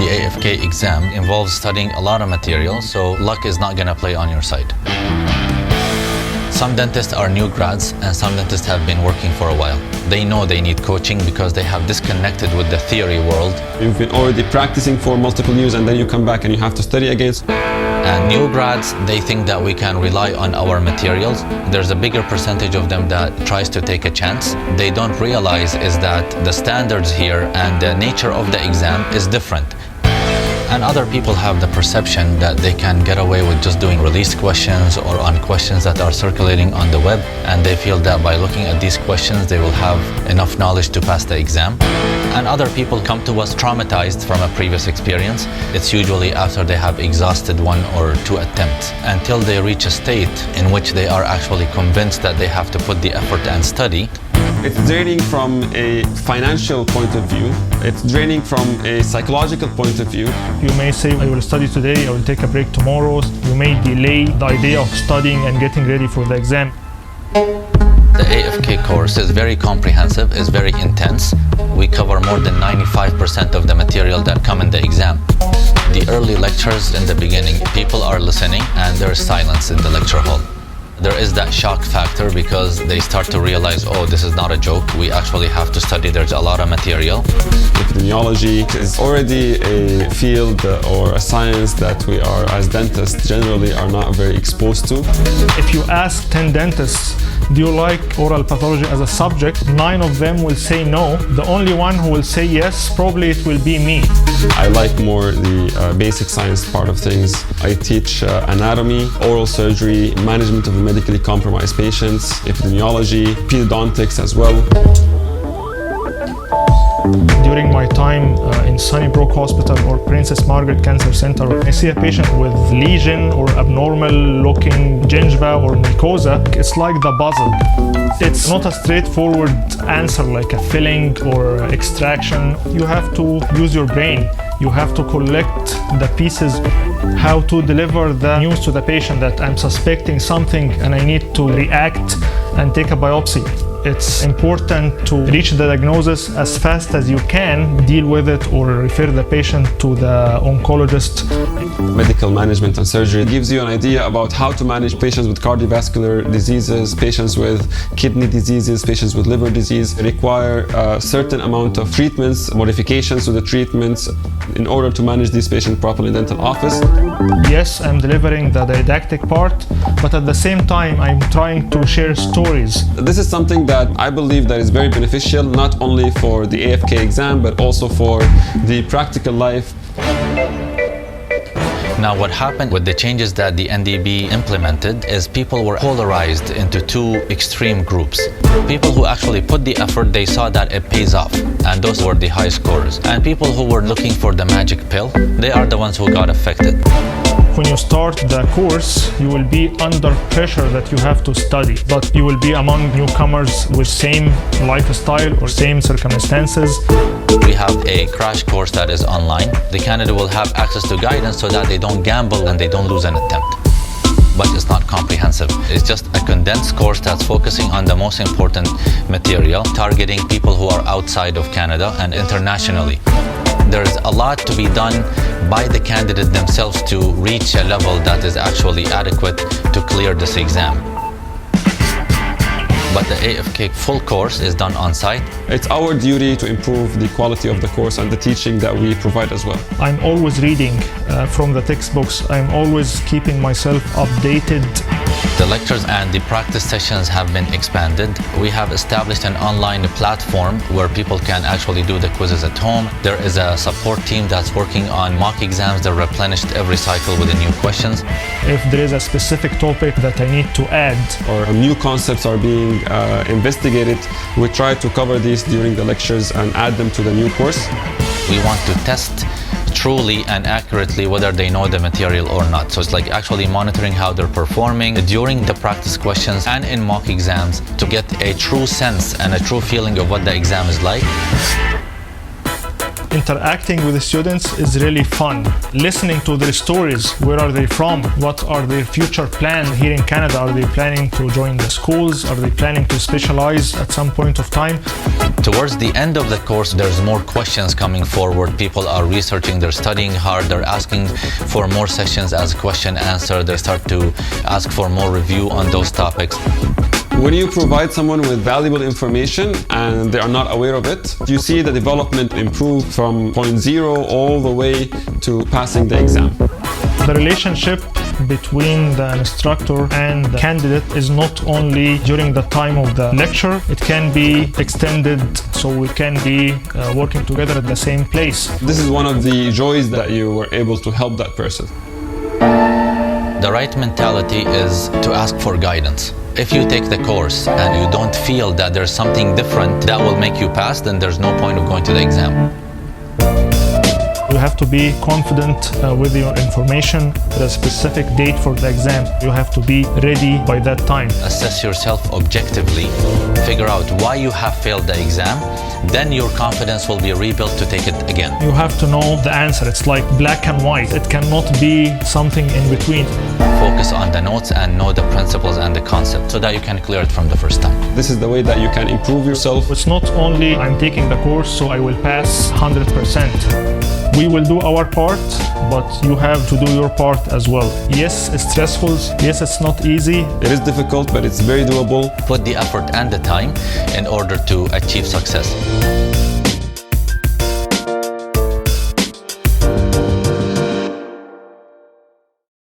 The AFK exam involves studying a lot of material, so luck is not going to play on your side. Some dentists are new grads, and some dentists have been working for a while. They know they need coaching because they have disconnected with the theory world. You've been already practicing for multiple years, and then you come back and you have to study again. And new grads, they think that we can rely on our materials. There's a bigger percentage of them that tries to take a chance. They don't realize is that the standards here and the nature of the exam is different. And other people have the perception that they can get away with just doing release questions or on questions that are circulating on the web, and they feel that by looking at these questions they will have enough knowledge to pass the exam. And other people come to us traumatized from a previous experience. It's usually after they have exhausted 1 or 2 attempts, until they reach a state in which they are actually convinced that they have to put the effort and study. It's draining from a financial point of view. It's draining from a psychological point of view. You may say, I will study today, I will take a break tomorrow. You may delay the idea of studying and getting ready for the exam. The AFK course is very comprehensive, is very intense. We cover more than 95% of the material that come in the exam. The early lectures in the beginning, people are listening and there is silence in the lecture hall. There is that shock factor because they start to realize, oh, this is not a joke. We actually have to study. There's a lot of material. Epidemiology is already a field or a science that we are, as dentists, generally are not very exposed to. If you ask 10 dentists, do you like oral pathology as a subject? 9 of them will say no. The only one who will say yes, probably it will be me. I like more the basic science part of things. I teach anatomy, oral surgery, management of medically compromised patients, epidemiology, periodontics as well. During my time in Sunnybrook Hospital or Princess Margaret Cancer Center, I see a patient with lesion or abnormal looking gingiva or mucosa. It's like the puzzle. It's not a straightforward answer like a filling or extraction. You have to use your brain. You have to collect the pieces, how to deliver the news to the patient that I'm suspecting something and I need to react and take a biopsy. It's important to reach the diagnosis as fast as you can, deal with it or refer the patient to the oncologist. Medical management and surgery gives you an idea about how to manage patients with cardiovascular diseases, patients with kidney diseases, patients with liver disease. They require a certain amount of treatments, modifications to the treatments in order to manage these patients properly in dental office. Yes, I'm delivering the didactic part, but at the same time I'm trying to share stories. This is something that I believe that is very beneficial, not only for the AFK exam, but also for the practical life. Now, what happened with the changes that the NDEB implemented is people were polarized into 2 extreme groups. People who actually put the effort, they saw that it pays off, and those were the high scorers. And people who were looking for the magic pill, they are the ones who got affected. When you start the course, you will be under pressure that you have to study, but you will be among newcomers with same lifestyle or same circumstances. We have a crash course that is online. The candidate will have access to guidance so that they don't gamble and they don't lose an attempt. But it's not comprehensive. It's just a condensed course that's focusing on the most important material, targeting people who are outside of Canada and internationally. There's a lot to be done by the candidate themselves to reach a level that is actually adequate to clear this exam. But the AFK full course is done on site. It's our duty to improve the quality of the course and the teaching that we provide as well. I'm always reading from the textbooks. I'm always keeping myself updated. The lectures and the practice sessions have been expanded. We have established an online platform where people can actually do the quizzes at home. There is a support team that's working on mock exams. They're replenished every cycle with the new questions. If there is a specific topic that I need to add, or new concepts are being investigated, we try to cover these during the lectures and add them to the new course. We want to test truly and accurately whether they know the material or not. So it's like actually monitoring how they're performing during the practice questions and in mock exams to get a true sense and a true feeling of what the exam is like. Interacting with the students is really fun. Listening to their stories, where are they from, what are their future plans here in Canada, are they planning to join the schools, are they planning to specialize at some point of time. Towards the end of the course, there's more questions coming forward. People are researching, they're studying hard, they're asking for more sessions as question answer. They start to ask for more review on those topics. When you provide someone with valuable information and they are not aware of it, you see the development improve from point zero all the way to passing the exam. The relationship between the instructor and the candidate is not only during the time of the lecture, it can be extended so we can be working together at the same place. This is one of the joys that you were able to help that person. The right mentality is to ask for guidance. If you take the course and you don't feel that there's something different that will make you pass, then there's no point of going to the exam. You have to be confident with your information. The specific date for the exam, you have to be ready by that time. Assess yourself objectively, figure out why you have failed the exam, then your confidence will be rebuilt to take it again. You have to know the answer. It's like black and white. It cannot be something in between. Focus on the notes and know the principles and the concept so that you can clear it from the first time. This is the way that you can improve yourself. It's not only I'm taking the course so I will pass 100%. We will do our part, but you have to do your part as well. Yes, it's stressful. Yes, it's not easy. It is difficult, but it's very doable. Put the effort and the time in order to achieve success.